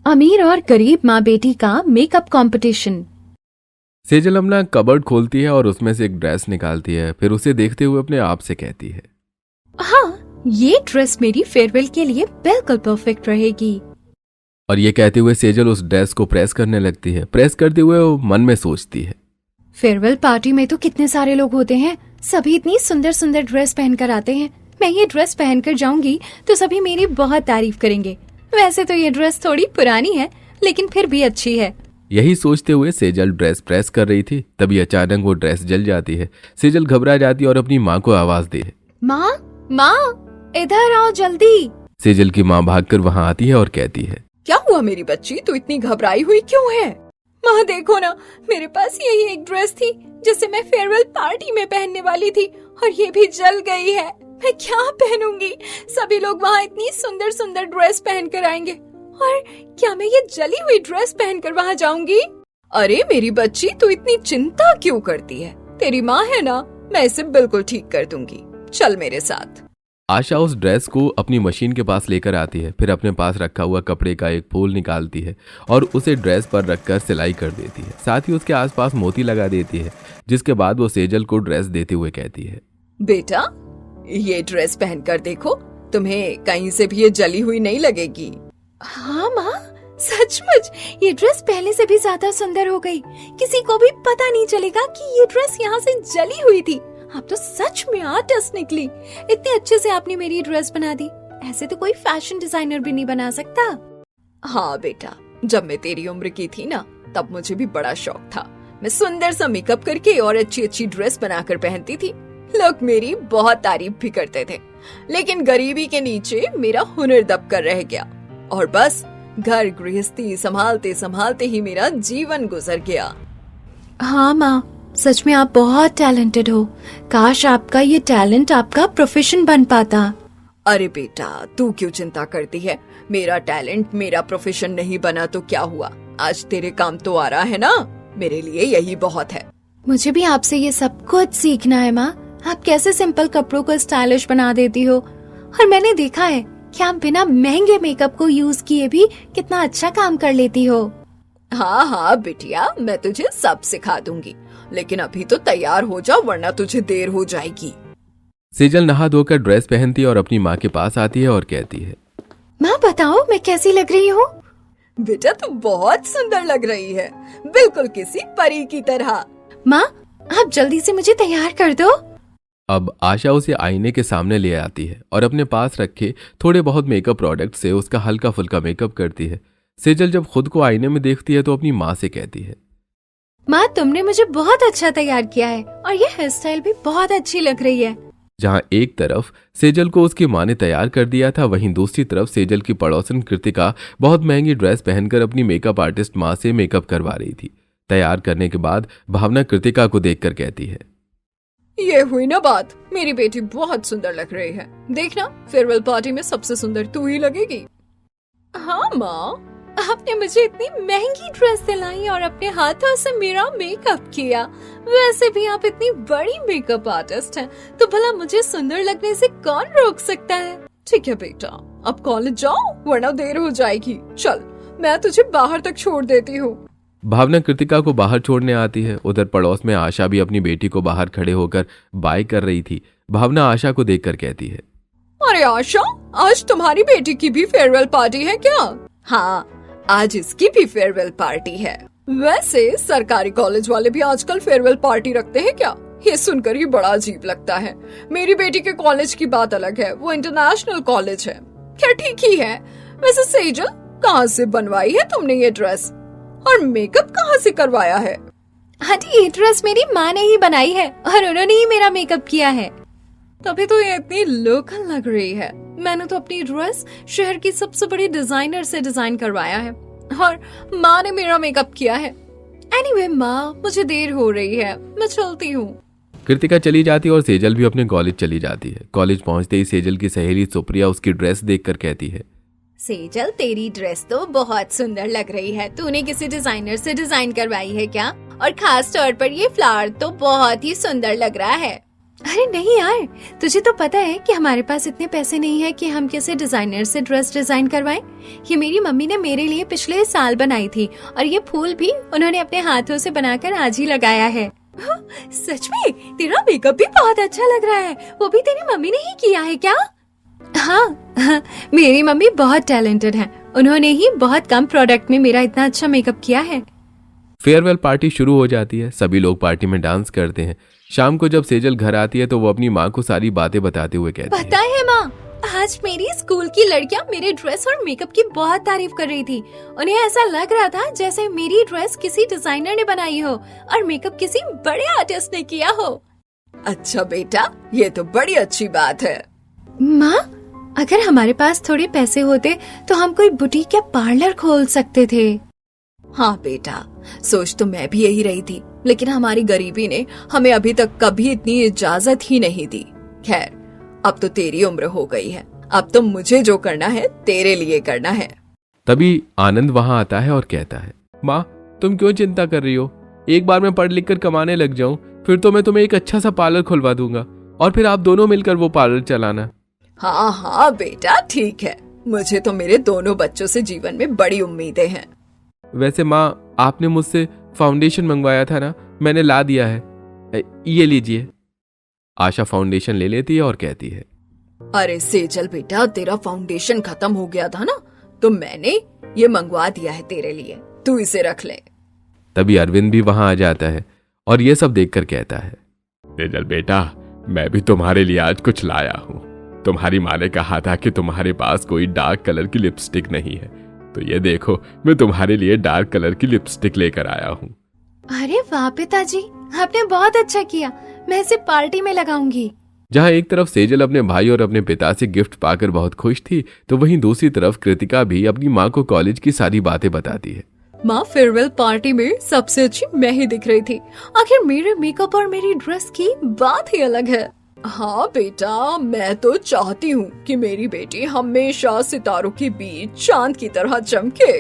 अमीर और गरीब माँ बेटी का मेकअप कंपटीशन। सेजल अपना कबर्ड खोलती है और उसमें से एक ड्रेस निकालती है। फिर उसे देखते हुए अपने आप से कहती है, हाँ, ये ड्रेस मेरी फेयरवेल के लिए बिल्कुल परफेक्ट रहेगी। और ये कहते हुए सेजल उस ड्रेस को प्रेस करने लगती है। प्रेस करते हुए वो मन में सोचती है, फेयरवेल पार्टी में तो कितने सारे लोग होते हैं, सभी इतनी सुंदर सुंदर ड्रेस पहनकर आते हैं। मैं ये ड्रेस पहनकर जाऊंगी तो सभी मेरी बहुत तारीफ करेंगे। वैसे तो ये ड्रेस थोड़ी पुरानी है, लेकिन फिर भी अच्छी है। यही सोचते हुए सेजल ड्रेस प्रेस कर रही थी। तभी अचानक वो ड्रेस जल जाती है। सेजल घबरा जाती है और अपनी माँ को आवाज दे, माँ, माँ, इधर आओ जल्दी। सेजल की माँ भागकर वहाँ आती है और कहती है, क्या हुआ मेरी बच्ची, तू इतनी घबराई हुई क्यों है? माँ देखो ना, मेरे पास यही एक ड्रेस थी जिसे मैं फेयरवेल पार्टी में पहनने वाली थी और ये भी जल गई है। मैं क्या पहनूंगी? सभी लोग वहाँ इतनी सुंदर सुंदर ड्रेस पहनकर आएंगे और क्या मैं ये जली हुई ड्रेस पहनकर वहाँ जाऊंगी? अरे मेरी बच्ची, तू इतनी चिंता क्यों करती है? तेरी माँ है ना, मैं इसे बिल्कुल ठीक कर दूंगी। चल मेरे साथ। आशा उस ड्रेस को अपनी मशीन के पास लेकर आती है। फिर अपने पास रखा हुआ कपड़े का एक फूल निकालती है और उसे ड्रेस पर रखकर सिलाई कर देती है। साथ ही उसके आसपास मोती लगा देती है, जिसके बाद वो सेजल को ड्रेस देते हुए कहती है, बेटा, ये ड्रेस पहनकर देखो, तुम्हें कहीं से भी ये जली हुई नहीं लगेगी। हाँ माँ, सचमुच ये ड्रेस पहले से भी ज्यादा सुंदर हो गई। किसी को भी पता नहीं चलेगा कि ये ड्रेस यहाँ से जली हुई थी। आप तो सच में आर्टिस्ट निकली। इतने अच्छे से आपने मेरी ड्रेस बना दी। ऐसे तो कोई फैशन डिजाइनर भी नहीं बना सकता। हाँ बेटा, जब मैं तेरी उम्र की थी ना, तब मुझे भी बड़ा शौक था। मैं सुंदर सा मेकअप करके और अच्छी अच्छी ड्रेस बनाकर पहनती थी। लोग मेरी बहुत तारीफ भी करते थे, लेकिन गरीबी के नीचे मेरा हुनर दब कर रह गया और बस घर गृहस्थी संभालते संभालते ही मेरा जीवन गुजर गया। हाँ माँ, सच में आप बहुत टैलेंटेड हो। काश आपका ये टैलेंट आपका प्रोफेशन बन पाता। अरे बेटा, तू क्यों चिंता करती है? मेरा टैलेंट मेरा प्रोफेशन नहीं बना तो क्या हुआ? आज तेरे काम तो आ रहा है ना, मेरे लिए यही बहुत है। मुझे भी आपसे ये सब कुछ सीखना है माँ। आप कैसे सिंपल कपड़ों को स्टाइलिश बना देती हो, और मैंने देखा है कि आप बिना महंगे मेकअप को यूज किए भी कितना अच्छा काम कर लेती हो। हाँ हाँ बिटिया, मैं तुझे सब सिखा दूंगी, लेकिन अभी तो तैयार हो जा, वरना तुझे देर हो जाएगी। सेजल नहा धोकर ड्रेस पहनती है और अपनी माँ के पास आती है और कहती है, माँ बताओ मैं कैसी लग रही हूँ? बेटा तू बहुत सुंदर लग रही है, बिल्कुल किसी परी की तरह। माँ, आप जल्दी से मुझे तैयार कर दो। अब आशा उसे आईने के सामने ले आती है और अपने पास रखे थोड़े बहुत मेकअप प्रोडक्ट से उसका हल्का फुल्का मेकअप करती है। सेजल जब खुद को आईने में देखती है तो अपनी माँ से कहती है, माँ तुमने मुझे बहुत अच्छा तैयार किया है और ये हेयर स्टाइल भी बहुत अच्छी लग रही है। जहाँ एक तरफ सेजल को उसकी माँ ने तैयार कर दिया था, वहीं दूसरी तरफ सेजल की पड़ोसन कृतिका बहुत महंगी ड्रेस पहनकर अपनी मेकअप आर्टिस्ट माँ से मेकअप करवा रही थी। तैयार करने के बाद भावना कृतिका को देखकर कहती है, ये हुई ना बात, मेरी बेटी बहुत सुंदर लग रही है। देखना, फेयरवेल पार्टी में सबसे सुंदर तू ही लगेगी। हाँ माँ, आपने मुझे इतनी महंगी ड्रेस दिलाई और अपने हाथों से मेरा मेकअप किया। वैसे भी आप इतनी बड़ी मेकअप आर्टिस्ट हैं, तो भला मुझे सुंदर लगने से कौन रोक सकता है? ठीक है बेटा, अब कॉलेज जाओ वरना देर हो जाएगी। चल, मैं तुझे बाहर तक छोड़ देती हूँ। भावना कृतिका को बाहर छोड़ने आती है। उधर पड़ोस में आशा भी अपनी बेटी को बाहर खड़े होकर बाय कर रही थी। भावना आशा को देखकर कहती है, अरे आशा, आज तुम्हारी बेटी की भी फेयरवेल पार्टी है क्या? हाँ, आज इसकी भी फेयरवेल पार्टी है। वैसे सरकारी कॉलेज वाले भी आजकल फेयरवेल पार्टी रखते हैं क्या? ये सुनकर ही बड़ा अजीब लगता है। मेरी बेटी के कॉलेज की बात अलग है, वो इंटरनेशनल कॉलेज है। क्या ठीक ही है। वैसे सेजल, कहाँ से बनवाई है तुमने ये ड्रेस और मेकअप कहाँ से करवाया है? आंटी, ये ड्रेस मेरी माँ ने ही बनाई है और उन्होंने ही मेरा मेकअप किया है। तभी तो ये इतनी लोकल लग रही है। मैंने तो अपनी ड्रेस शहर की सबसे बड़ी डिजाइनर से डिजाइन करवाया है और माँ ने मेरा मेकअप किया है। एनीवे माँ, मुझे देर हो रही है, मैं चलती हूँ। कृतिका चली जाती है और सेजल भी अपने कॉलेज चली जाती है। कॉलेज पहुंचते ही सेजल की सहेली सुप्रिया उसकी ड्रेस देखकर कहती है, सेजल तेरी ड्रेस तो बहुत सुंदर लग रही है। तूने किसी डिजाइनर से डिजाइन करवाई है क्या? और खास तौर पर ये फ्लावर तो बहुत ही सुंदर लग रहा है। अरे नहीं यार, तुझे तो पता है कि हमारे पास इतने पैसे नहीं है कि हम किसी डिजाइनर से ड्रेस डिजाइन करवाएं। ये मेरी मम्मी ने मेरे लिए पिछले साल बनाई थी और ये फूल भी उन्होंने अपने हाथों से बनाकर आज ही लगाया है। सच में तेरा मेकअप भी बहुत अच्छा लग रहा है। वो भी तेरी मम्मी ने ही किया है क्या? हाँ, मेरी मम्मी बहुत टैलेंटेड है। उन्होंने ही बहुत कम प्रोडक्ट में मेरा इतना अच्छा मेकअप किया है। फेयरवेल पार्टी शुरू हो जाती है। सभी लोग पार्टी में डांस करते हैं। शाम को जब सेजल घर आती है तो वो अपनी माँ को सारी बातें बताते हुए कहती है, पता है माँ, आज मेरी स्कूल की लड़कियाँ मेरे ड्रेस और मेकअप की बहुत तारीफ कर रही थी। उन्हें ऐसा लग रहा था जैसे मेरी ड्रेस किसी डिजाइनर ने बनाई हो और मेकअप किसी बड़े आर्टिस्ट ने किया हो। अच्छा बेटा, ये तो बड़ी अच्छी बात है। माँ, अगर हमारे पास थोड़े पैसे होते तो हम कोई बुटीक या पार्लर खोल सकते थे। हाँ बेटा, सोच तो मैं भी यही रही थी, लेकिन हमारी गरीबी ने हमें अभी तक कभी इतनी इजाजत ही नहीं दी। खैर, अब तो तेरी उम्र हो गई है, अब तो मुझे जो करना है तेरे लिए करना है। तभी आनंद वहां आता है और कहता है, माँ तुम क्यों चिंता कर रही हो? एक बार मैं पढ़ लिख कर कमाने लग जाऊं, फिर तो मैं तुम्हें एक अच्छा सा पार्लर खुलवा दूंगा और फिर आप दोनों मिलकर वो पार्लर चलाना। हाँ हाँ बेटा, ठीक है। मुझे तो मेरे दोनों बच्चों से जीवन में बड़ी उम्मीदें हैं। वैसे माँ, आपने मुझसे फाउंडेशन मंगवाया था ना, मैंने ला दिया है, ये लीजिए। आशा फाउंडेशन ले लेती है और कहती है, अरे सेजल बेटा, तेरा फाउंडेशन खत्म हो गया था ना, तो मैंने ये मंगवा दिया है तेरे लिए, तू इसे रख ले। तभी अरविंद भी वहां आ जाता है और ये सब देखकर कहता है, सेजल बेटा, मैं भी तुम्हारे लिए आज कुछ लाया हूँ। तुम्हारी माँ ने कहा था कि तुम्हारे पास कोई डार्क कलर की लिपस्टिक नहीं है, तो ये देखो मैं तुम्हारे लिए डार्क कलर की लिपस्टिक लेकर आया हूँ। अरे वाह पिताजी, आपने बहुत अच्छा किया। मैं इसे पार्टी में लगाऊंगी। जहाँ एक तरफ सेजल अपने भाई और अपने पिता से गिफ्ट पाकर बहुत खुश थी, तो वहीं दूसरी तरफ कृतिका भी अपनी माँ को कॉलेज की सारी बातें बताती है। माँ, फेयरवेल पार्टी में सबसे अच्छी मैं ही दिख रही थी। आखिर मेरे मेकअप और मेरी ड्रेस की बात ही अलग है। हाँ बेटा, मैं तो चाहती हूँ कि मेरी बेटी हमेशा सितारों के बीच चांद की तरह चमके।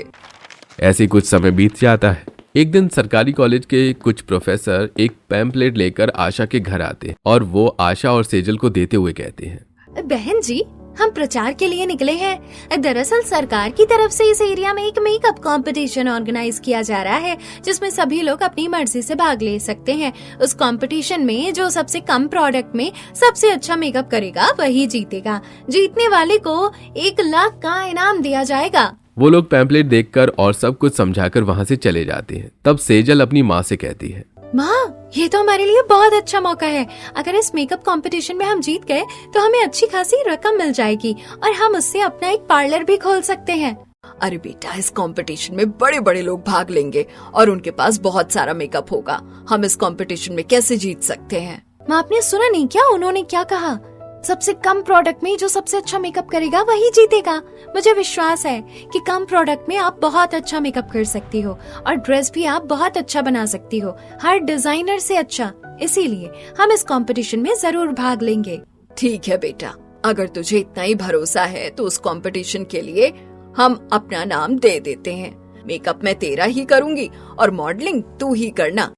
ऐसे कुछ समय बीत जाता है। एक दिन सरकारी कॉलेज के कुछ प्रोफेसर एक पैम्पलेट लेकर आशा के घर आते हैं और वो आशा और सेजल को देते हुए कहते हैं, बहन जी, हम प्रचार के लिए निकले हैं। दरअसल सरकार की तरफ से इस एरिया में एक मेकअप कंपटीशन ऑर्गेनाइज किया जा रहा है, जिसमें सभी लोग अपनी मर्जी से भाग ले सकते हैं। उस कंपटीशन में जो सबसे कम प्रोडक्ट में सबसे अच्छा मेकअप करेगा वही जीतेगा। जीतने वाले को 1 लाख का इनाम दिया जाएगा। वो लोग पैम्पलेट देखकर और सब कुछ समझाकर वहाँ से चले जाते हैं। तब सेजल अपनी माँ से कहती है, माँ, ये तो हमारे लिए बहुत अच्छा मौका है। अगर इस मेकअप कंपटीशन में हम जीत गए तो हमें अच्छी खासी रकम मिल जाएगी और हम उससे अपना एक पार्लर भी खोल सकते हैं। अरे बेटा, इस कंपटीशन में बड़े बड़े लोग भाग लेंगे और उनके पास बहुत सारा मेकअप होगा। हम इस कंपटीशन में कैसे जीत सकते हैं? माँ, आपने सुना नहीं क्या उन्होंने क्या कहा? सबसे कम प्रोडक्ट में जो सबसे अच्छा मेकअप करेगा वही जीतेगा। मुझे विश्वास है कि कम प्रोडक्ट में आप बहुत अच्छा मेकअप कर सकती हो और ड्रेस भी आप बहुत अच्छा बना सकती हो, हर डिजाइनर से अच्छा। इसीलिए हम इस कंपटीशन में जरूर भाग लेंगे। ठीक है बेटा, अगर तुझे इतना ही भरोसा है तो उस कंपटीशन के लिए हम अपना नाम दे देते हैं। मेकअप मैं तेरा ही करूंगी और मॉडलिंग तू ही करना।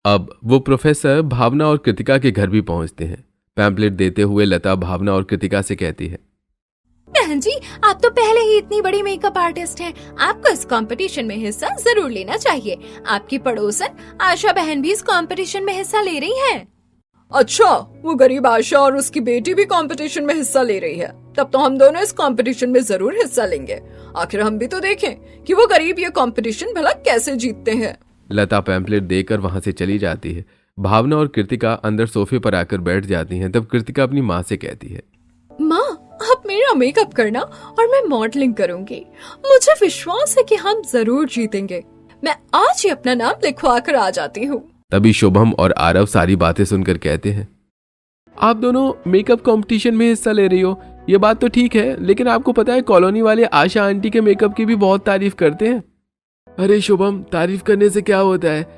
अब वो प्रोफेसर भावना और कृतिका के घर भी पहुँचते हैं। पैम्पलेट देते हुए लता भावना और कृतिका से कहती है, बहन जी, आप तो पहले ही इतनी बड़ी मेकअप आर्टिस्ट हैं, आपको इस कंपटीशन में हिस्सा जरूर लेना चाहिए। आपकी पड़ोसन आशा बहन भी इस कंपटीशन में हिस्सा ले रही हैं। अच्छा, वो गरीब आशा और उसकी बेटी भी कंपटीशन में हिस्सा ले रही है, तब तो हम दोनों इस कंपटीशन में जरूर हिस्सा लेंगे। आखिर हम भी तो देखें कि वो गरीब ये कंपटीशन भला कैसे जीतते हैं। लता पैम्पलेट देकर वहां से चली जाती है। भावना और कृतिका अंदर सोफे पर आकर बैठ जाती हैं। तब कृतिका अपनी माँ से कहती है, माँ, आप मेरा मेकअप करना और मैं मॉडलिंग करूंगी। मुझे विश्वास है कि हम जरूर जीतेंगे। मैं आज ही अपना नाम लिखवा कर आ जाती हूँ। तभी शुभम और आरव सारी बातें सुनकर कहते हैं, आप दोनों मेकअप कंपटीशन में हिस्सा ले रही हो, ये बात तो ठीक है, लेकिन आपको पता है कॉलोनी वाले आशा आंटी के मेकअप की भी बहुत तारीफ करते हैं। अरे शुभम, तारीफ करने से क्या होता है?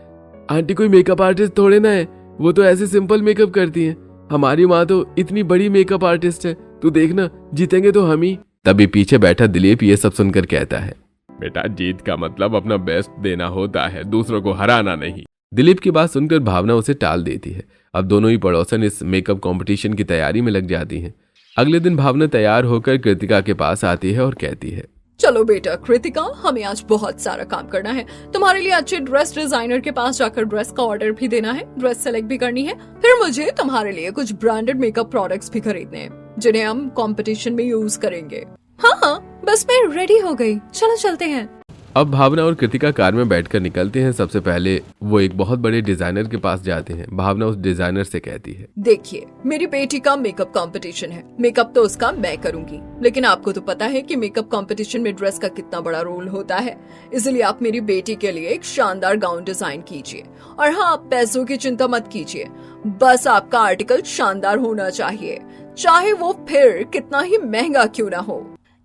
आंटी कोई मेकअप आर्टिस्ट थोड़े ना है, वो तो ऐसे सिंपल मेकअप करती हैं। हमारी माँ तो इतनी बड़ी मेकअप आर्टिस्ट है, तू देखना, जीतेंगे तो हम ही। तभी पीछे बैठा दिलीप ये सब सुनकर कहता है, बेटा, जीत का मतलब अपना बेस्ट देना होता है, दूसरों को हराना नहीं। दिलीप की बात सुनकर भावना उसे टाल देती है। अब दोनों ही पड़ोसन इस मेकअप कंपटीशन की तैयारी में लग जाती हैं। अगले दिन भावना तैयार होकर कृतिका के पास आती है और कहती है, चलो बेटा कृतिका, हमें आज बहुत सारा काम करना है। तुम्हारे लिए अच्छे ड्रेस डिजाइनर के पास जाकर ड्रेस का ऑर्डर भी देना है, ड्रेस सेलेक्ट भी करनी है। फिर मुझे तुम्हारे लिए कुछ ब्रांडेड मेकअप प्रोडक्ट्स भी खरीदने हैं जिन्हें हम कंपटीशन में यूज करेंगे। हाँ, बस मैं रेडी हो गई, चलो चलते हैं। अब भावना और कृतिका कार में बैठकर निकलते हैं। सबसे पहले वो एक बहुत बड़े डिजाइनर के पास जाते हैं। भावना उस डिजाइनर से कहती है, देखिए, मेरी बेटी का मेकअप कंपटीशन है, मेकअप तो उसका मैं करूंगी, लेकिन आपको तो पता है कि मेकअप कंपटीशन में ड्रेस का कितना बड़ा रोल होता है। इसलिए आप मेरी बेटी के लिए एक शानदार गाउन डिजाइन कीजिए। और हाँ, आप पैसों की चिंता मत कीजिए, बस आपका आर्टिकल शानदार होना चाहिए, चाहे वो फिर कितना ही महंगा क्यों ना हो।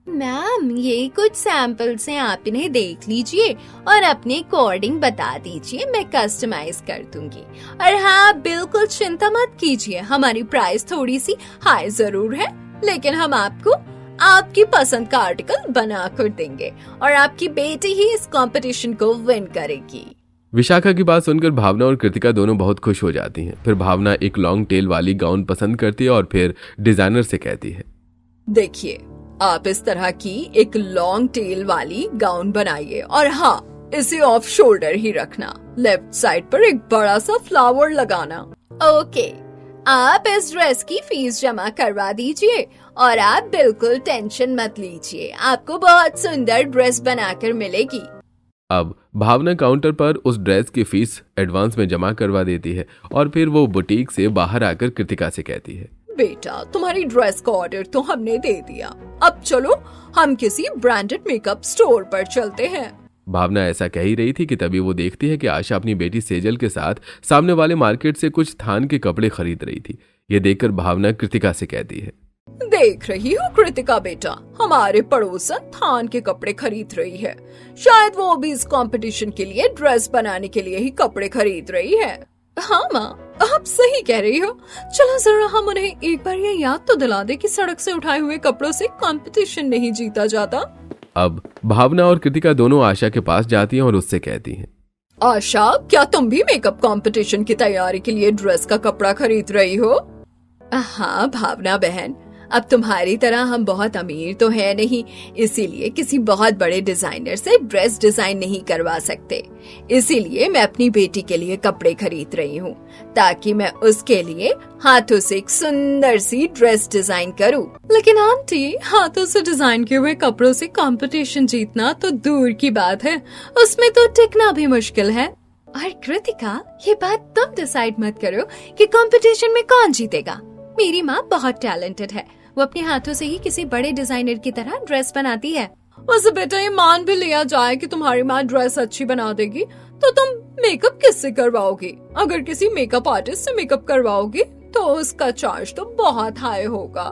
मैम, ये कुछ सैंपल्स हैं, आप इन्हें देख लीजिए और अपने अकॉर्डिंग बता दीजिए, मैं कस्टमाइज कर दूंगी। और हाँ, बिल्कुल चिंता मत कीजिए, हमारी प्राइस थोड़ी सी हाई जरूर है, लेकिन हम आपको आपकी पसंद का आर्टिकल बना कर देंगे और आपकी बेटी ही इस कंपटीशन को विन करेगी। विशाखा की बात सुनकर भावना और कृतिका दोनों बहुत खुश हो जाती हैं। फिर भावना एक लॉन्ग टेल वाली गाउन पसंद करती है और फिर डिजाइनर से कहती है, देखिए, आप इस तरह की एक लॉन्ग टेल वाली गाउन बनाइए और हाँ, इसे ऑफ शोल्डर ही रखना, लेफ्ट साइड पर एक बड़ा सा फ्लावर लगाना। ओके, आप इस ड्रेस की फीस जमा करवा दीजिए और आप बिल्कुल टेंशन मत लीजिए, आपको बहुत सुंदर ड्रेस बनाकर मिलेगी। अब भावना काउंटर पर उस ड्रेस की फीस एडवांस में जमा करवा देती है और फिर वो बुटीक से बाहर आकर कृतिका से कहती है, बेटा, तुम्हारी ड्रेस का ऑर्डर तो हमने दे दिया, अब चलो हम किसी ब्रांडेड मेकअप स्टोर पर चलते हैं। भावना ऐसा कह ही रही थी कि तभी वो देखती है कि आशा अपनी बेटी सेजल के साथ सामने वाले मार्केट से कुछ थान के कपड़े खरीद रही थी। ये देखकर भावना कृतिका से कहती है, देख रही हो कृतिका बेटा, हमारे पड़ोसन थान के कपड़े खरीद रही है, शायद वो भी इस कंपटीशन के लिए ड्रेस बनाने के लिए ही कपड़े खरीद रही है। हाँ माँ, आप सही कह रही हो, चलो जरा हम उन्हें एक बार ये याद तो दिला दे कि सड़क से उठाए हुए कपड़ों से कंपटीशन नहीं जीता जाता। अब भावना और कृतिका दोनों आशा के पास जाती हैं और उससे कहती हैं, आशा, क्या तुम भी मेकअप कंपटीशन की तैयारी के लिए ड्रेस का कपड़ा खरीद रही हो? हाँ भावना बहन, अब तुम्हारी तरह हम बहुत अमीर तो है नहीं, इसीलिए किसी बहुत बड़े डिजाइनर से ड्रेस डिजाइन नहीं करवा सकते। इसीलिए मैं अपनी बेटी के लिए कपड़े खरीद रही हूँ, ताकि मैं उसके लिए हाथों से एक सुंदर सी ड्रेस डिजाइन करूँ। लेकिन आंटी, हाथों से डिजाइन किए हुए कपड़ों से कंपटीशन जीतना तो दूर की बात है, उसमें तो टिकना भी मुश्किल है। और कृतिका, ये बात तुम डिसाइड मत करो कि कंपटीशन में कौन जीतेगा। मेरी माँ बहुत टैलेंटेड है, वो अपने हाथों से ही किसी बड़े डिजाइनर की तरह ड्रेस बनाती है। वैसे बेटा, ये मान भी लिया जाए कि तुम्हारी माँ ड्रेस अच्छी बना देगी, तो तुम मेकअप किससे करवाओगी? अगर किसी मेकअप आर्टिस्ट से मेकअप करवाओगी तो उसका चार्ज तो बहुत हाई होगा।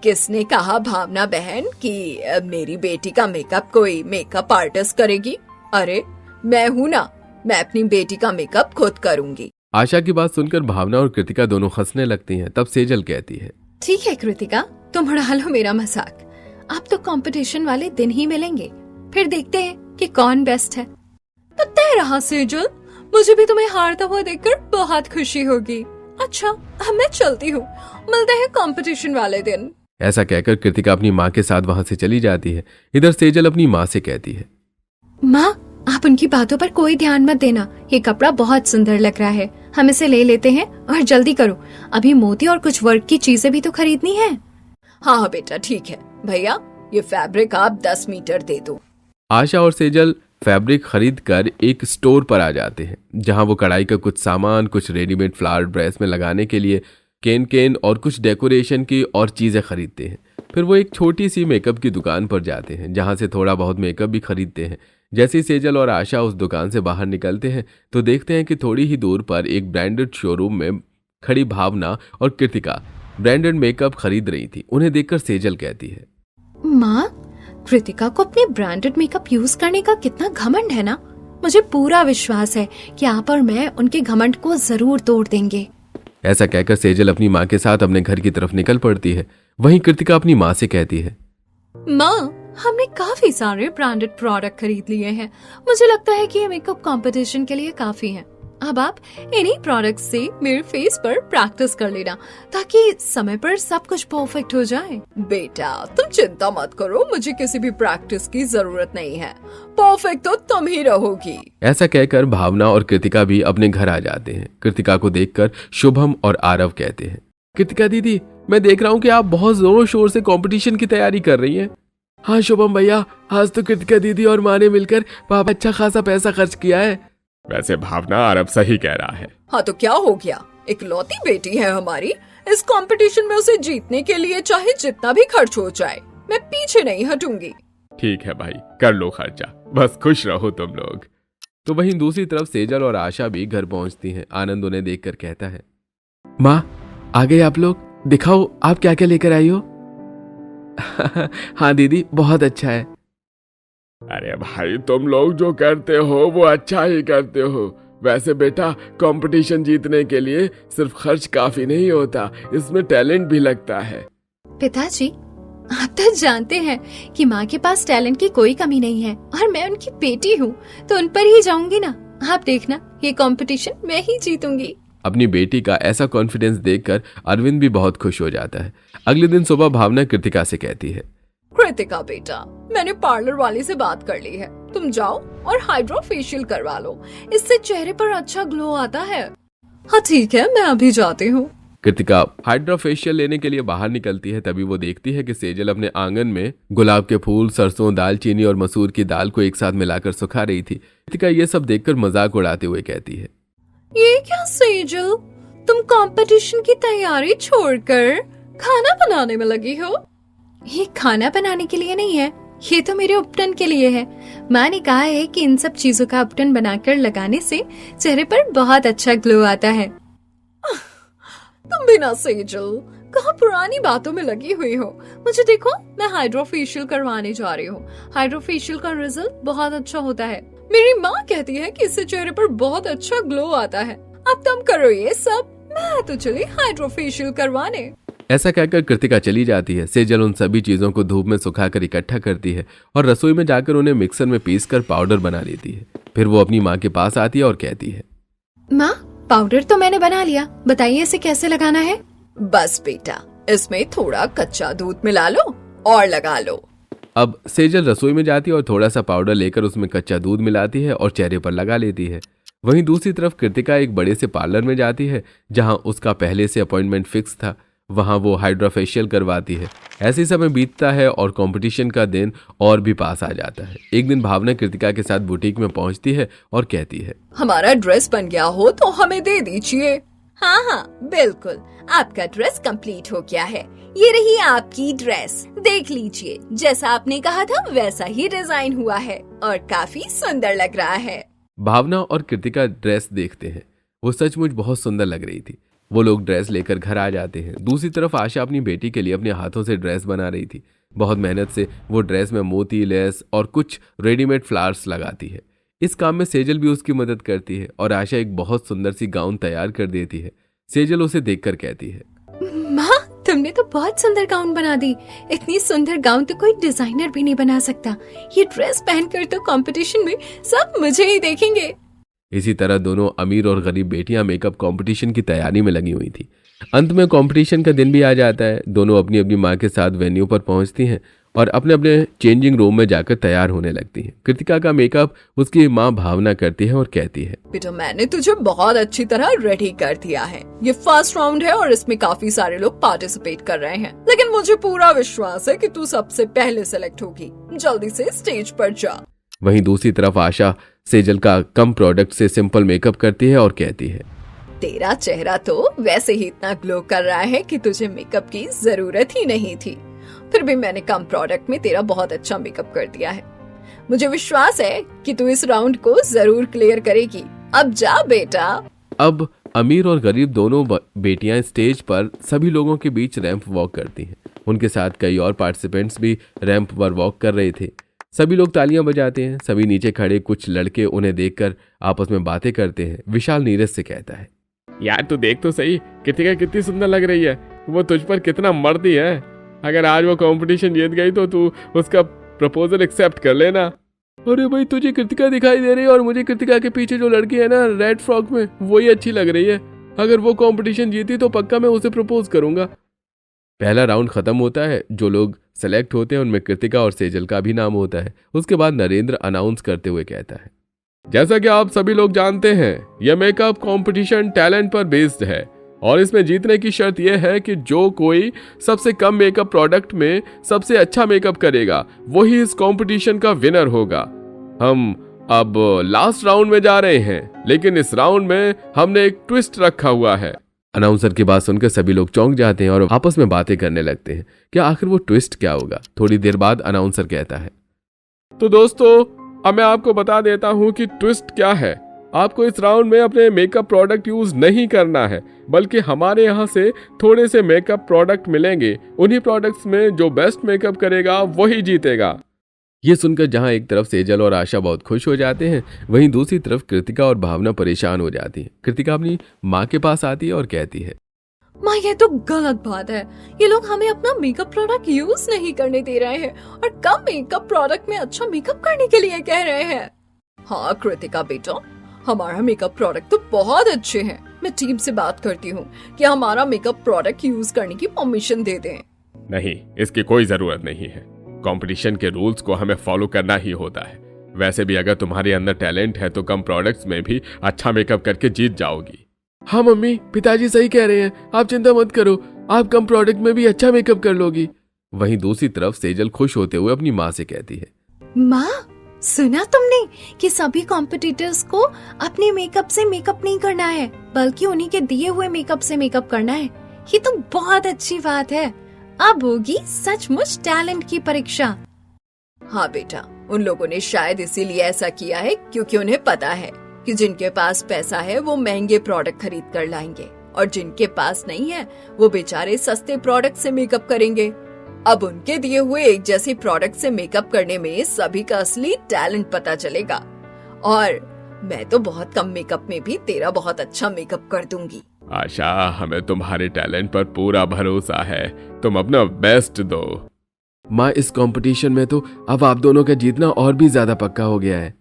किसने कहा भावना बहन कि मेरी बेटी का मेकअप कोई मेकअप आर्टिस्ट करेगी? अरे मैं हूँ ना, मैं अपनी बेटी का मेकअप खुद करूंगी। आशा की बात सुनकर भावना और कृतिका दोनों हंसने लगती हैं। तब सेजल कहती है, ठीक है कृतिका, तुम उड़ा लो मेरा मजाक, अब तो कंपटीशन वाले दिन ही मिलेंगे, फिर देखते हैं कि कौन बेस्ट है। तो तय रहा सेजल, मुझे भी तुम्हें हारता हुआ देखकर बहुत खुशी होगी। अच्छा, अब मैं चलती हूँ, मिलते हैं कंपटीशन वाले दिन। ऐसा कहकर कृतिका अपनी माँ के साथ वहाँ से चली जाती है। इधर सेजल अपनी माँ से कहती है, माँ, आप उनकी बातों पर कोई ध्यान मत देना, ये कपड़ा बहुत सुंदर लग रहा है, हम इसे ले लेते हैं और जल्दी करो, अभी मोती और कुछ वर्क की चीजें भी तो खरीदनी है। हाँ बेटा, ठीक है भैया, ये फैब्रिक आप 10 मीटर दे दो। आशा और सेजल फैब्रिक खरीद कर एक स्टोर पर आ जाते हैं, जहां वो कढ़ाई का कुछ सामान, कुछ रेडीमेड फ्लावर ड्रेस में लगाने के लिए केन और कुछ डेकोरेशन की और चीजें खरीदते हैं। फिर वो एक छोटी सी मेकअप की दुकान पर जाते हैं, जहां से थोड़ा बहुत मेकअप भी खरीदते हैं। जैसे ही सेजल और आशा उस दुकान से बाहर निकलते हैं तो देखते हैं कि थोड़ी ही दूर पर एक ब्रांडेड शोरूम में खड़ी भावना और कृतिका ब्रांडेड मेकअप खरीद रही थी। उन्हें देखकर सेजल कहती है, माँ, कृतिका को अपने ब्रांडेड मेकअप यूज करने का कितना घमंड है ना, मुझे पूरा विश्वास है कि आप और मैं उनके घमंड को जरूर तोड़ देंगे। ऐसा कहकर सेजल अपनी माँ के साथ अपने घर की तरफ निकल पड़ती है। वहीं कृतिका अपनी माँ से कहती है, माँ, हमने काफी सारे ब्रांडेड प्रोडक्ट खरीद लिए हैं, मुझे लगता है कि ये मेकअप कंपटीशन के लिए काफी है। अब आप इन्हीं प्रोडक्ट से मेरे फेस पर प्रैक्टिस कर लेना ताकि समय पर सब कुछ परफेक्ट हो जाए। बेटा तुम चिंता मत करो, मुझे किसी भी प्रैक्टिस की जरूरत नहीं है, परफेक्ट तो तुम ही रहोगी। ऐसा कहकर भावना और कृतिका भी अपने घर आ जाते हैं। कृतिका को देखकर शुभम और आरव कहते हैं, कृतिका दीदी मैं देख रहा हूँ कि आप बहुत जोर शोर से कंपटीशन की तैयारी कर रही हैं। हाँ शुभम भैया, आज तो कृतिका दीदी और माँ ने मिलकर पापा अच्छा खासा पैसा खर्च किया है। वैसे भावना आरव सही कह रहा है। हाँ तो क्या हो गया, इकलौती बेटी है हमारी, इस कंपटीशन में उसे जीतने के लिए चाहे जितना भी खर्च हो जाए मैं पीछे नहीं हटूंगी। ठीक है भाई, कर लो खर्चा, बस खुश रहो तुम लोग। तो वहीं दूसरी तरफ सेजल और आशा भी घर पहुंचती हैं। आनंद उन्हें देखकर कहता है, माँ आ गए आप लोग, दिखाओ आप क्या क्या लेकर आई हो। हाँ दीदी बहुत अच्छा है। अरे भाई तुम लोग जो करते हो वो अच्छा ही करते हो। वैसे बेटा कंपटीशन जीतने के लिए सिर्फ खर्च काफी नहीं होता, इसमें टैलेंट भी लगता है। पिताजी आप तो जानते हैं कि माँ के पास टैलेंट की कोई कमी नहीं है और मैं उनकी बेटी हूँ तो उन पर ही जाऊंगी ना। आप देखना ये कंपटीशन मैं ही जीतूंगी। अपनी बेटी का ऐसा कॉन्फिडेंस देखकर अरविंद भी बहुत खुश हो जाता है। अगले दिन सुबह भावना कृतिका से कहती है, कृतिका बेटा मैंने पार्लर वाली से बात कर ली है, तुम जाओ और हाइड्रो फेशियल करवा लो, इससे चेहरे पर अच्छा ग्लो आता है। हाँ ठीक है मैं अभी जाती हूँ। कृतिका हाइड्रा फेशियल लेने के लिए बाहर निकलती है। तभी वो देखती है कि सेजल अपने आंगन में गुलाब के फूल, सरसों, दालचीनी और मसूर की दाल को एक साथ मिलाकर सुखा रही थी। कृतिका ये सब देखकर मजाक उड़ाते हुए कहती है, ये क्या सेजल, तुम कंपटीशन की तैयारी छोड़कर खाना बनाने में लगी हो? ये खाना बनाने के लिए नहीं है, ये तो मेरे उपटन के लिए है। माँ ने कहा है कि इन सब चीजों का उपटन बनाकर लगाने से चेहरे पर बहुत अच्छा ग्लो आता है। तुम बिना सेजल कहाँ पुरानी बातों में लगी हुई हो। मुझे देखो मैं हाइड्रो फेशियल करवाने जा रही हूँ। हाइड्रो फेशियल का रिजल्ट बहुत अच्छा होता है। मेरी माँ कहती है कि इससे चेहरे पर बहुत अच्छा ग्लो आता है। अब तुम करो ये सब, मैं तो चली हाइड्रो फेशियल करवाने। ऐसा कहकर कृतिका चली जाती है। सेजल उन सभी चीजों को धूप में सुखाकर इकट्ठा करती है और रसोई में जाकर उन्हें मिक्सर में पीसकर पाउडर बना लेती है। फिर वो अपनी माँ के पास आती है और कहती है, माँ पाउडर तो मैंने बना लिया, बताइए इसे कैसे लगाना है। बस बेटा इसमें थोड़ा कच्चा दूध मिला लो और लगा लो। अब सेजल रसोई में जाती है और थोड़ा सा पाउडर लेकर उसमें कच्चा दूध मिलाती है और चेहरे पर लगा लेती है। वहीं दूसरी तरफ कृतिका एक बड़े से पार्लर में जाती है जहां उसका पहले से अपॉइंटमेंट फिक्स था। वहां वो हाइड्रा फेशियल करवाती है। ऐसे समय बीतता है और कंपटीशन का दिन और भी पास आ जाता है। एक दिन भावना कृतिका के साथ बुटीक में पहुंचती है और कहती है, हमारा ड्रेस बन गया हो तो हमें दे दीजिए। हाँ हाँ बिल्कुल, आपका ड्रेस कंप्लीट हो गया है, ये रही आपकी ड्रेस, देख लीजिए जैसा आपने कहा था वैसा ही डिजाइन हुआ है और काफी सुंदर लग रहा है। भावना और कृतिका ड्रेस देखते हैं। वो सचमुच बहुत सुंदर लग रही थी। वो लोग ड्रेस लेकर घर आ जाते हैं। दूसरी तरफ आशा अपनी बेटी के लिए अपने हाथों से ड्रेस बना रही थी। बहुत मेहनत से वो ड्रेस में मोती, लेस और कुछ रेडीमेड फ्लावर्स लगाती है। इस काम में सेजल भी उसकी मदद करती है और आशा एक बहुत सुंदर सी गाउन तैयार कर देती है। सेजल उसे देखकर कहती है, माँ तुमने तो बहुत सुंदर गाउन बना दी। इतनी सुंदर गाउन तो कोई डिजाइनर भी नहीं बना सकता। ये ड्रेस पहनकर तो कंपटीशन में सब मुझे ही देखेंगे। इसी तरह दोनों अमीर और गरीब बेटियां मेकअप कंपटीशन की तैयारी में लगी हुई थी। अंत में कंपटीशन का दिन भी आ जाता है। दोनों अपनी अपनी माँ के साथ वेन्यू पर पहुंचती हैं और अपने अपने चेंजिंग रूम में जाकर तैयार होने लगती हैं। कृतिका का मेकअप उसकी माँ भावना करती है और कहती है, बेटा मैंने तुझे बहुत अच्छी तरह रेडी कर दिया है। ये फर्स्ट राउंड है और इसमें काफी सारे लोग पार्टिसिपेट कर रहे हैं, लेकिन मुझे पूरा विश्वास है कि तू सबसे पहले सेलेक्ट होगी। जल्दी से स्टेज पर जा। वहीं दूसरी तरफ आशा सेजल का कम प्रोडक्ट से सिंपल मेकअप करती है और कहती है, तेरा चेहरा तो वैसे ही इतना ग्लो कर रहा है कि तुझे मेकअप की जरूरत ही नहीं थी, फिर भी मैंने कम प्रोडक्ट में तेरा बहुत अच्छा मेकअप कर दिया है। मुझे विश्वास है कि तू इस राउंड को जरूर क्लियर करेगी। अब जा बेटा। अब अमीर और गरीब दोनों बेटियां स्टेज पर सभी लोगों के बीच रैंप वॉक करती हैं। उनके साथ कई और पार्टिसिपेंट्स भी रैंप पर वॉक कर रहे थे। सभी लोग तालियां बजाते हैं। सभी नीचे खड़े कुछ लड़के उन्हें देखकर आपस में बातें करते हैं। विशाल नीरज से कहता है, यार तू देख तो सही, कृतिका कितनी सुंदर लग रही है, वो तुझ पर कितना मर्दी है। अगर आज वो कंपटीशन जीत गई तो तू उसका प्रपोजल एक्सेप्ट कर लेना। अरे भाई तुझे कृतिका दिखाई दे रही है और मुझे कृतिका के पीछे जो लड़की है ना रेड फ्रॉक में, वही अच्छी लग रही है। अगर वो कंपटीशन जीती तो पक्का मैं उसे प्रपोज करूंगा। पहला राउंड खत्म होता है। जो लोग सेलेक्ट होते हैं उनमें कृतिका और सेजल का भी नाम होता है। उसके बाद नरेंद्र अनाउंस करते हुए कहता है, जैसा कि आप सभी लोग जानते हैं यह मेकअप कंपटीशन टैलेंट पर बेस्ड है और इसमें जीतने की शर्त यह है कि जो कोई सबसे कम मेकअप प्रोडक्ट में सबसे अच्छा मेकअप करेगा वही इस कंपटीशन का विनर होगा। हम अब लास्ट राउंड में जा रहे हैं, लेकिन इस राउंड में हमने एक ट्विस्ट रखा हुआ है। अनाउंसर की बात सुनकर सभी लोग चौंक जाते हैं और आपस में बातें करने लगते हैं कि आखिर वो ट्विस्ट क्या होगा। थोड़ी देर बाद अनाउंसर कहता है, तो दोस्तों अब मैं आपको बता देता हूँ कि ट्विस्ट क्या है। आपको इस राउंड में अपने मेकअप प्रोडक्ट यूज नहीं करना है, बल्कि हमारे यहाँ से थोड़े से मेकअप प्रोडक्ट मिलेंगे। उन्हीं प्रोडक्ट्स में जो बेस्ट मेकअप करेगा वही जीतेगा। ये सुनकर जहां एक तरफ सेजल और आशा बहुत खुश हो जाते हैं, वहीं दूसरी तरफ कृतिका और भावना परेशान हो जाती है। कृतिका अपनी माँ के पास आती है और कहती है, माँ ये तो गलत बात है। ये लोग हमें अपना मेकअप प्रोडक्ट यूज नहीं करने दे रहे हैं और कम मेकअप प्रोडक्ट में अच्छा मेकअप करने के लिए कह रहे हैं। हाँ कृतिका बेटा, हमारा मेकअप प्रोडक्ट तो बहुत अच्छे हैं। मैं टीम से बात करती हूँ कि हमारा मेकअप प्रोडक्ट यूज करने की परमिशन दे दें। नहीं, इसकी कोई जरूरत नहीं है। कंपटीशन के रूल्स को हमें फॉलो करना ही होता है। वैसे भी अगर तुम्हारे अंदर टैलेंट है तो कम प्रोडक्ट्स में भी अच्छा मेकअप करके जीत जाओगी। हाँ मम्मी, पिताजी सही कह रहे हैं, आप चिंता मत करो, आप कम प्रोडक्ट में भी अच्छा मेकअप कर लोगी। वहीं दूसरी तरफ सेजल खुश होते हुए अपनी माँ से कहती है, माँ सुना तुमने कि सभी कॉम्पिटिटर्स को अपने मेकअप से मेकअप नहीं करना है, बल्कि उन्हीं के दिए हुए मेकअप से मेकअप करना है। ये तो बहुत अच्छी बात है। अब होगी सचमुच टैलेंट की परीक्षा। हाँ बेटा, उन लोगों ने शायद इसीलिए ऐसा किया है क्योंकि उन्हें पता है कि जिनके पास पैसा है वो महंगे प्रोडक्ट खरीद कर लाएंगे और जिनके पास नहीं है वो बेचारे सस्ते प्रोडक्ट से मेकअप करेंगे। अब उनके दिए हुए एक जैसे प्रोडक्ट से मेकअप करने में सभी का असली टैलेंट पता चलेगा और मैं तो बहुत कम मेकअप में भी तेरा बहुत अच्छा मेकअप कर दूंगी। आशा, हमें तुम्हारे टैलेंट पर पूरा भरोसा है। तुम अपना बेस्ट दो। माँ इस कंपटीशन में तो अब आप दोनों का जीतना और भी ज्यादा पक्का हो गया है।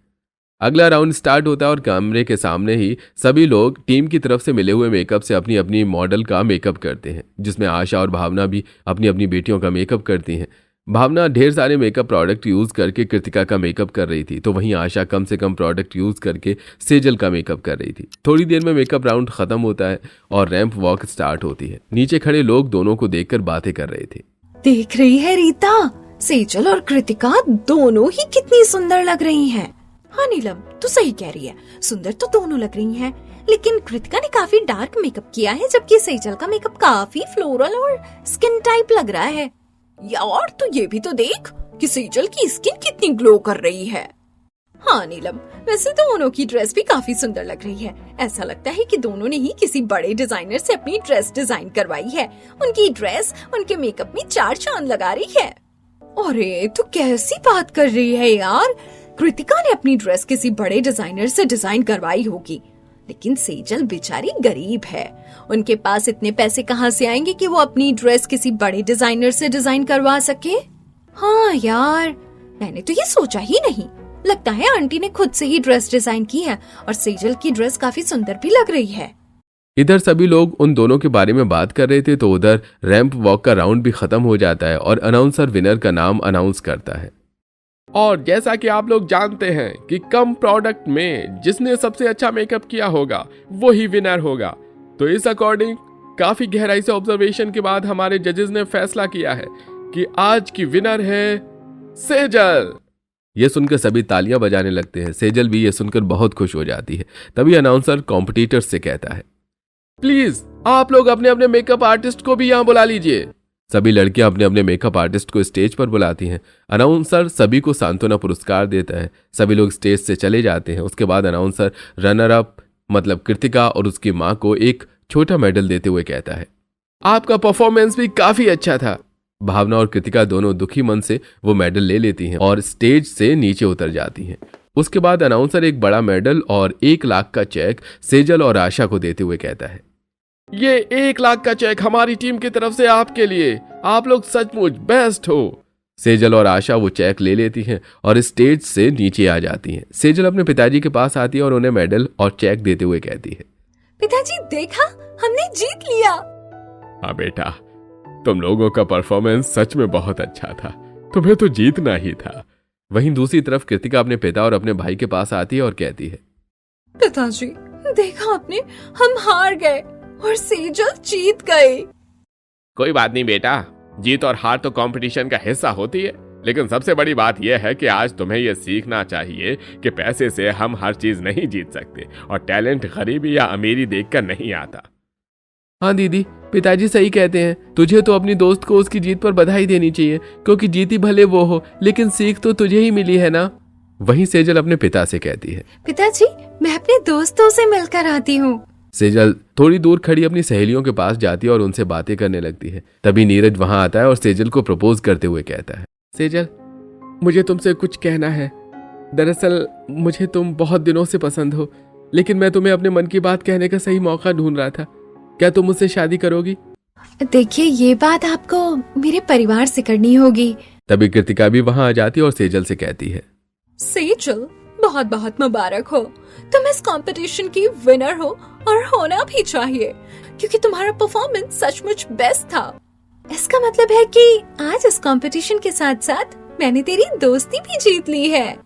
अगला राउंड स्टार्ट होता है और कमरे के सामने ही सभी लोग टीम की तरफ से मिले हुए मेकअप से अपनी अपनी मॉडल का मेकअप करते हैं, जिसमें आशा और भावना भी अपनी अपनी बेटियों का मेकअप करती हैं। भावना ढेर सारे मेकअप प्रोडक्ट यूज करके कृतिका का मेकअप कर रही थी, तो वहीं आशा कम से कम प्रोडक्ट यूज करके सेजल का मेकअप कर रही थी। थोड़ी देर में मेकअप राउंड खत्म होता है और रैंप वॉक स्टार्ट होती है। नीचे खड़े लोग दोनों को देखकर बातें कर रहे थे। देख रही है रीता, सेजल और कृतिका दोनों ही कितनी सुंदर लग रही हैं। हाँ नीलम, तू सही कह रही है, सुंदर तो दोनों लग रही हैं, लेकिन कृतिका ने काफी डार्क मेकअप किया है जबकि सेजल का मेकअप काफी फ्लोरल और स्किन टाइप लग रहा है। यार तो ये भी तो देख कि सेजल की स्किन कितनी ग्लो कर रही है। हाँ नीलम, वैसे तो दोनों की ड्रेस भी काफी सुंदर लग रही है। ऐसा लगता है कि दोनों ने ही किसी बड़े डिजाइनर से अपनी ड्रेस डिजाइन करवाई है। उनकी ड्रेस उनके मेकअप में चार चांद लगा रही है। अरे तू कैसी बात कर रही है यार, कृतिका ने अपनी ड्रेस किसी बड़े डिजाइनर से डिजाइन करवाई होगी, लेकिन सेजल बेचारी गरीब है। उनके पास इतने पैसे कहाँ से आएंगे कि वो अपनी ड्रेस किसी बड़े डिजाइनर से डिजाइन करवा सके। हाँ यार, मैंने तो ये सोचा ही नहीं। लगता है आंटी ने खुद से ही ड्रेस डिजाइन की है और सेजल की ड्रेस काफी सुंदर भी लग रही है। इधर सभी लोग उन दोनों के बारे में बात कर रहे थे तो उधर रैंप वॉक का राउंड भी खत्म हो जाता है और अनाउंसर विनर का नाम अनाउंस करता है। और जैसा कि आप लोग जानते हैं कि कम प्रोडक्ट में जिसने सबसे अच्छा मेकअप किया होगा वही विनर होगा, तो इस अकॉर्डिंग काफी गहराई से ऑब्जर्वेशन के बाद हमारे जजेस ने फैसला किया है कि आज की विनर है सेजल। ये सुनकर सभी तालियां बजाने लगते हैं। सेजल भी ये सुनकर बहुत खुश हो जाती है। तभी अनाउंसर कॉम्पिटिटर्स से कहता है, प्लीज आप लोग अपने अपने मेकअप आर्टिस्ट को भी यहाँ बुला लीजिए। सभी लड़कियां अपने अपने मेकअप आर्टिस्ट को स्टेज पर बुलाती हैं। अनाउंसर सभी को सांत्वना पुरस्कार देता है। सभी लोग स्टेज से चले जाते हैं। उसके बाद अनाउंसर रनर अप मतलब कृतिका और उसकी मां को एक छोटा मेडल देते हुए कहता है, आपका परफॉर्मेंस भी काफी अच्छा था। भावना और कृतिका दोनों दुखी मन से वो मेडल ले लेती हैं और स्टेज से नीचे उतर जाती हैं। उसके बाद अनाउंसर एक बड़ा मेडल और 1 लाख का चेक सेजल और आशा को देते हुए कहता है, ये 1 लाख का चेक हमारी टीम की तरफ से आपके लिए। आप लोग सचमुच बेस्ट हो। सेजल और आशा वो चेक ले लेती हैं और स्टेज से नीचे आ जाती हैं। सेजल अपने पिताजी के पास आती है और उन्हें मेडल और चेक देते हुए कहती है, पिताजी देखा, हमने जीत लिया। हाँ बेटा, तुम लोगों का परफॉर्मेंस सच में बहुत अच्छा था, तुम्हें तो जीतना ही था। वहीं दूसरी तरफ कृतिका अपने पिता और अपने भाई के पास आती है और कहती है, पिताजी देखा आपने, हम हार गए और सेजल जीत गए। कोई बात नहीं बेटा, जीत और हार तो कंपटीशन का हिस्सा होती है, लेकिन सबसे बड़ी बात यह है कि आज तुम्हें यह सीखना चाहिए कि पैसे से हम हर चीज नहीं जीत सकते और टैलेंट गरीबी या अमीरी देखकर नहीं आता। हाँ दीदी, पिताजी सही कहते हैं। तुझे तो अपनी दोस्त को उसकी जीत पर बधाई देनी चाहिए, क्योंकि जीती भले वो हो, लेकिन सीख तो तुझे ही मिली है ना। वहीं सेजल अपने पिता से कहती है, पिताजी मैं अपने दोस्तों से मिलकर आती हूँ। सेजल थोड़ी दूर खड़ी अपनी सहेलियों के पास जाती है और उनसे बातें करने लगती है। तभी नीरज वहां आता है और सेजल को प्रपोज करते हुए कहता है, सेजल, मुझे तुमसे कुछ कहना है। दरअसल मुझे तुम बहुत दिनों से पसंद हो, लेकिन मैं तुम्हें अपने मन की बात कहने का सही मौका ढूंढ रहा था। क्या तुम मुझसे शादी करोगी? देखिए ये बात आपको मेरे परिवार से करनी होगी। तभी कृतिका भी वहां आ जाती है और सेजल से कहती है, सेजल बहुत बहुत मुबारक हो, तुम इस कंपटीशन की विनर हो और होना भी चाहिए, क्योंकि तुम्हारा परफॉर्मेंस सचमुच बेस्ट था। इसका मतलब है कि आज इस कंपटीशन के साथ साथ मैंने तेरी दोस्ती भी जीत ली है।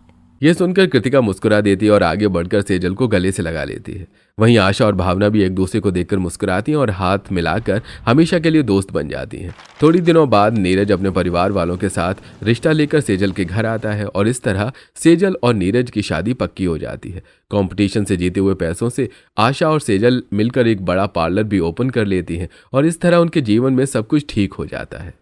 यह सुनकर कृतिका मुस्कुरा देती है और आगे बढ़कर सेजल को गले से लगा लेती है। वहीं आशा और भावना भी एक दूसरे को देखकर मुस्कुराती हैं और हाथ मिलाकर हमेशा के लिए दोस्त बन जाती हैं। थोड़ी दिनों बाद नीरज अपने परिवार वालों के साथ रिश्ता लेकर सेजल के घर आता है और इस तरह सेजल और नीरज की शादी पक्की हो जाती है। कंपटीशन से जीते हुए पैसों से आशा और सेजल मिलकर एक बड़ा पार्लर भी ओपन कर लेती हैं और इस तरह उनके जीवन में सब कुछ ठीक हो जाता है।